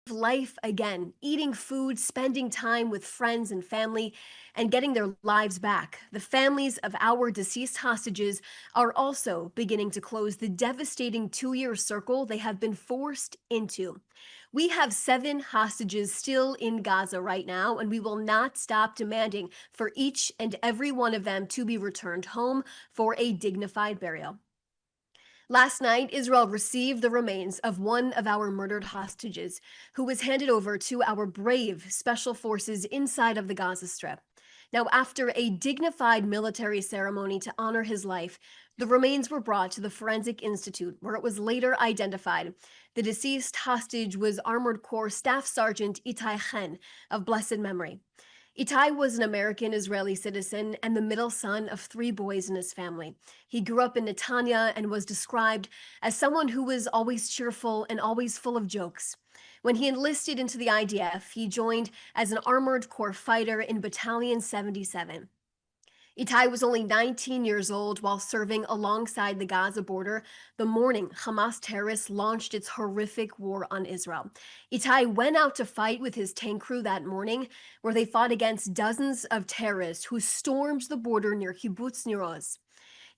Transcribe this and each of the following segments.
life again, eating food, spending time with friends and family, and getting their lives back. The families of our deceased hostages are also beginning to close the devastating 2 year circle they have been forced into. We have 7 hostages still in Gaza right now, and we will not stop demanding for each and every one of them to be returned home for a dignified burial. Last night, Israel received the remains of one of our murdered hostages, who was handed over to our brave special forces inside of the Gaza Strip. Now, after a dignified military ceremony to honor his life, the remains were brought to the Forensic Institute, where it was later identified. The deceased hostage was Armored Corps Staff Sergeant Itai Chen of blessed memory. Itai was an American Israeli citizen and the middle son of 3 boys in his family. He grew up in Netanya and was described as someone who was always cheerful and always full of jokes. When he enlisted into the IDF, he joined as an Armored Corps fighter in Battalion 77. Itai was only 19 years old while serving alongside the Gaza border the morning Hamas terrorists launched its horrific war on Israel. Itai went out to fight with his tank crew that morning, where they fought against dozens of terrorists who stormed the border near Kibbutz Nir Oz.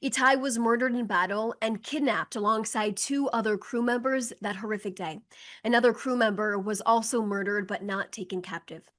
Itai was murdered in battle and kidnapped alongside 2 other crew members that horrific day. Another crew member was also murdered but not taken captive.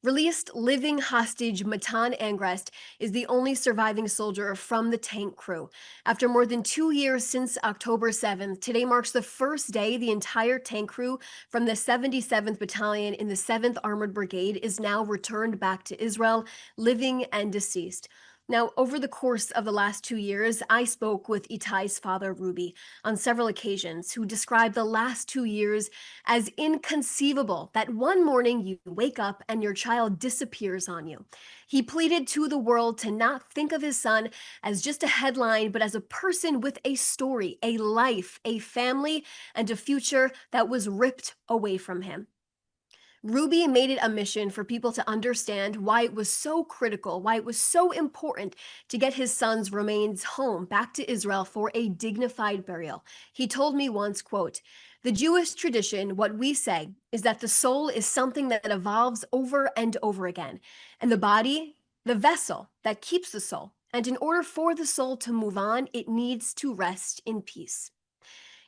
Released living hostage Matan Angrest is the only surviving soldier from the tank crew. After more than 2 years since October 7th, today marks the first day the entire tank crew from the 77th Battalion in the 7th Armored Brigade is now returned back to Israel, living and deceased. Now, over the course of the last 2 years, I spoke with Itai's father, Ruby, on several occasions, who described the last 2 years as inconceivable that one morning you wake up and your child disappears on you. He pleaded to the world to not think of his son as just a headline, but as a person with a story, a life, a family, and a future that was ripped away from him. Ruby made it a mission for people to understand why it was so critical, why it was so important to get his son's remains home back to Israel for a dignified burial. He told me once, quote, "The Jewish tradition, what we say, is that the soul is something that evolves over and over again, and the body, the vessel that keeps the soul. And in order for the soul to move on, it needs to rest in peace."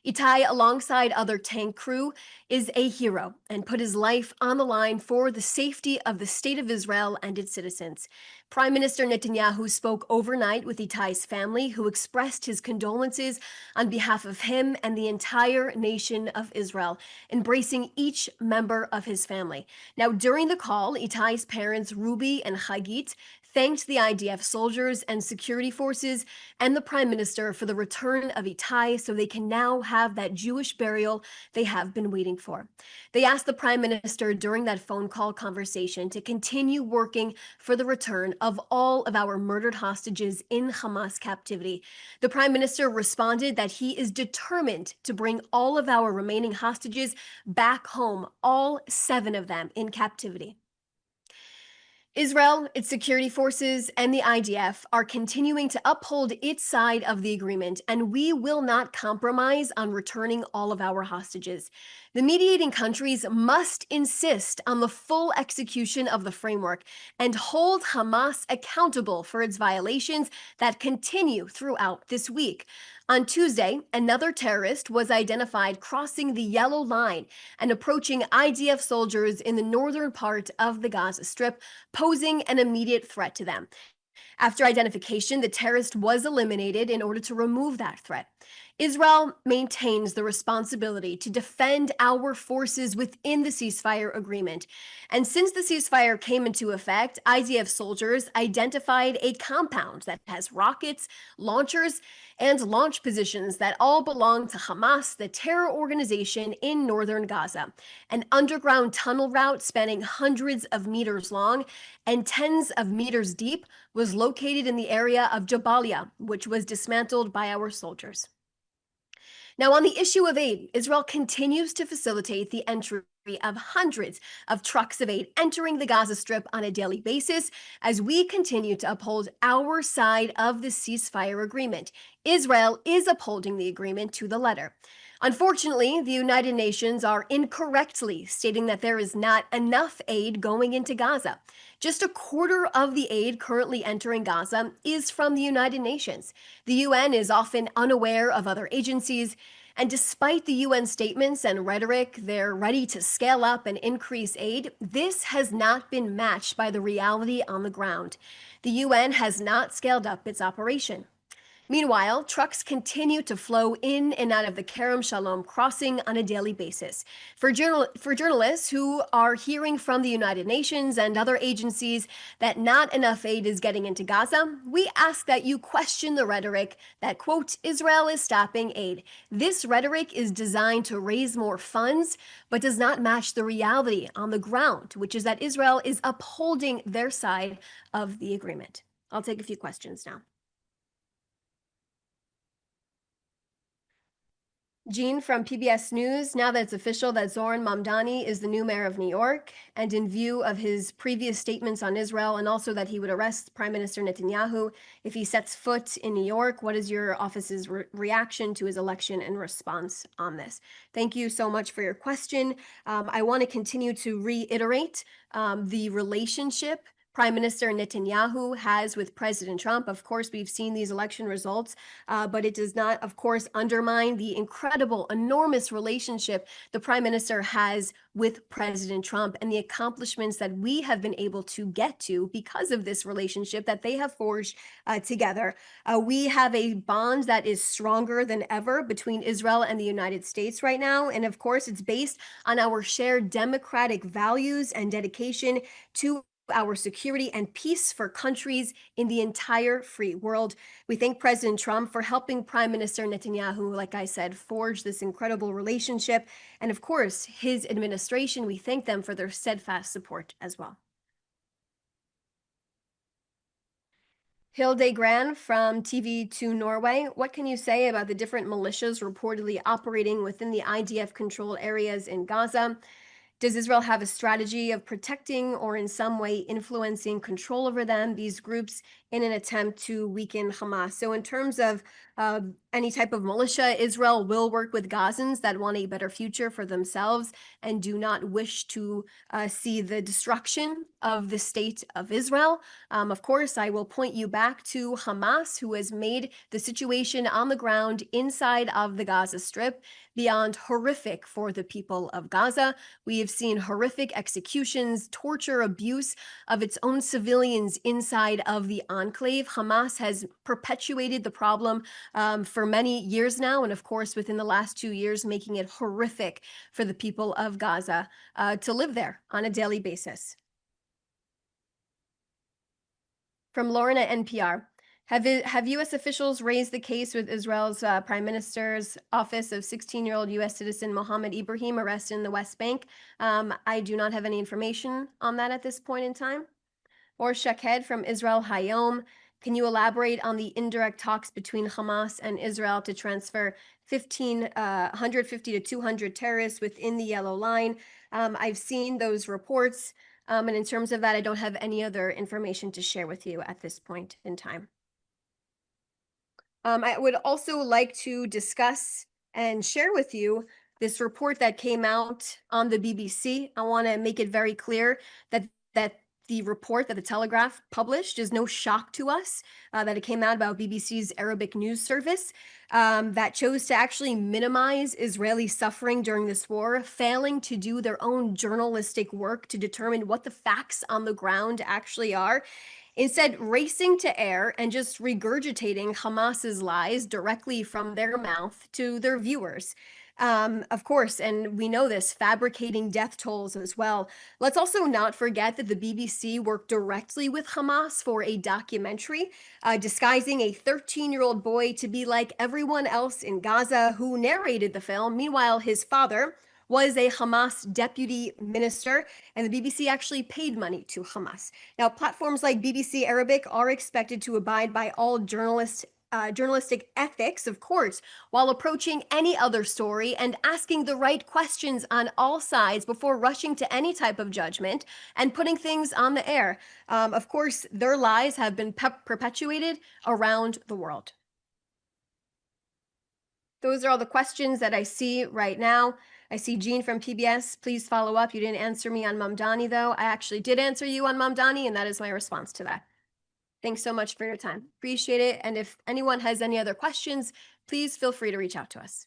Itai, alongside other tank crew, is a hero and put his life on the line for the safety of the state of Israel and its citizens. Prime Minister Netanyahu spoke overnight with Itai's family, who expressed his condolences on behalf of him and the entire nation of Israel, embracing each member of his family. Now, during the call, Itai's parents, Ruby and Chagit, thanked the IDF soldiers and security forces and the prime minister for the return of Itai so they can now have that Jewish burial they have been waiting for. They asked the prime minister during that phone call conversation to continue working for the return of all of our murdered hostages in Hamas captivity. The prime minister responded that he is determined to bring all of our remaining hostages back home, all 7 of them in captivity. Israel, its security forces, and the IDF are continuing to uphold its side of the agreement, and we will not compromise on returning all of our hostages. The mediating countries must insist on the full execution of the framework and hold Hamas accountable for its violations that continue throughout this week. On Tuesday, another terrorist was identified crossing the yellow line and approaching IDF soldiers in the northern part of the Gaza Strip, posing an immediate threat to them. After identification, the terrorist was eliminated in order to remove that threat. Israel maintains the responsibility to defend our forces within the ceasefire agreement. And since the ceasefire came into effect, IDF soldiers identified a compound that has rockets, launchers, and launch positions that all belong to Hamas, the terror organization in northern Gaza. An underground tunnel route spanning hundreds of meters long and tens of meters deep was located in the area of Jabalia, which was dismantled by our soldiers. Now, on the issue of aid, Israel continues to facilitate the entry of hundreds of trucks of aid entering the Gaza Strip on a daily basis as we continue to uphold our side of the ceasefire agreement. Israel is upholding the agreement to the letter. Unfortunately, the United Nations are incorrectly stating that there is not enough aid going into Gaza. Just a quarter of the aid currently entering Gaza is from the United Nations. The UN is often unaware of other agencies, and despite the UN statements and rhetoric, they're ready to scale up and increase aid. This has not been matched by the reality on the ground. The UN has not scaled up its operation. Meanwhile, trucks continue to flow in and out of the Kerem Shalom crossing on a daily basis. For journalists who are hearing from the United Nations and other agencies that not enough aid is getting into Gaza, we ask that you question the rhetoric that, quote, Israel is stopping aid. This rhetoric is designed to raise more funds, but does not match the reality on the ground, which is that Israel is upholding their side of the agreement. I'll take a few questions now. Jean from PBS News, now that it's official that Zoran Mamdani is the new mayor of New York, and in view of his previous statements on Israel and also that he would arrest Prime Minister Netanyahu if he sets foot in New York, what is your office's reaction to his election and response on this? Thank you so much for your question. I want to continue to reiterate the relationship Prime Minister Netanyahu has with President Trump. Of course, we've seen these election results, but it does not, of course, undermine the incredible, enormous relationship the Prime Minister has with President Trump and the accomplishments that we have been able to get to because of this relationship that they have forged together. We have a bond that is stronger than ever between Israel and the United States right now. And of course, it's based on our shared democratic values and dedication to our security and peace for countries in the entire free world. We thank President Trump for helping Prime Minister Netanyahu, like I said, forge this incredible relationship. And of course, his administration, we thank them for their steadfast support as well. Hilde Gran from TV2 Norway. What can you say about the different militias reportedly operating within the IDF-controlled areas in Gaza? Does Israel have a strategy of protecting or in some way influencing control over them, these groups, in an attempt to weaken Hamas? So in terms of any type of militia, Israel will work with Gazans that want a better future for themselves and do not wish to see the destruction of the state of Israel. Of course, I will point you back to Hamas, who has made the situation on the ground inside of the Gaza Strip beyond horrific for the people of Gaza. We have seen horrific executions, torture, abuse of its own civilians inside of the enclave. Hamas has perpetuated the problem for many years now, and of course, within the last 2 years, making it horrific for the people of Gaza to live there on a daily basis. From Lauren at NPR. Have U.S. officials raised the case with Israel's Prime Minister's office of 16-year-old U.S. citizen Mohammed Ibrahim arrested in the West Bank? I do not have any information on that at this point in time. Or Shaked from Israel Hayom. Can you elaborate on the indirect talks between Hamas and Israel to transfer 150 to 200 terrorists within the Yellow Line? I've seen those reports, and in terms of that, I don't have any other information to share with you at this point in time. I would also like to discuss and share with you this report that came out on the BBC. I want to make it very clear that the report that the Telegraph published is no shock to us, that it came out about BBC's Arabic news service that chose to actually minimize Israeli suffering during this war, failing to do their own journalistic work to determine what the facts on the ground actually are. Instead, racing to air and just regurgitating Hamas's lies directly from their mouth to their viewers. Of course, and we know this, fabricating death tolls as well. Let's also not forget that the BBC worked directly with Hamas for a documentary, disguising a 13-year-old boy to be like everyone else in Gaza who narrated the film. Meanwhile, his father was a Hamas deputy minister, and the BBC actually paid money to Hamas. Now, platforms like BBC Arabic are expected to abide by all journalistic ethics, of course, while approaching any other story and asking the right questions on all sides before rushing to any type of judgment and putting things on the air. Of course, their lies have been perpetuated around the world. Those are all the questions that I see right now. I see Jean from PBS. Please follow up. You didn't answer me on Mamdani, though. I actually did answer you on Mamdani, and that is my response to that. Thanks so much for your time. Appreciate it. And if anyone has any other questions, please feel free to reach out to us.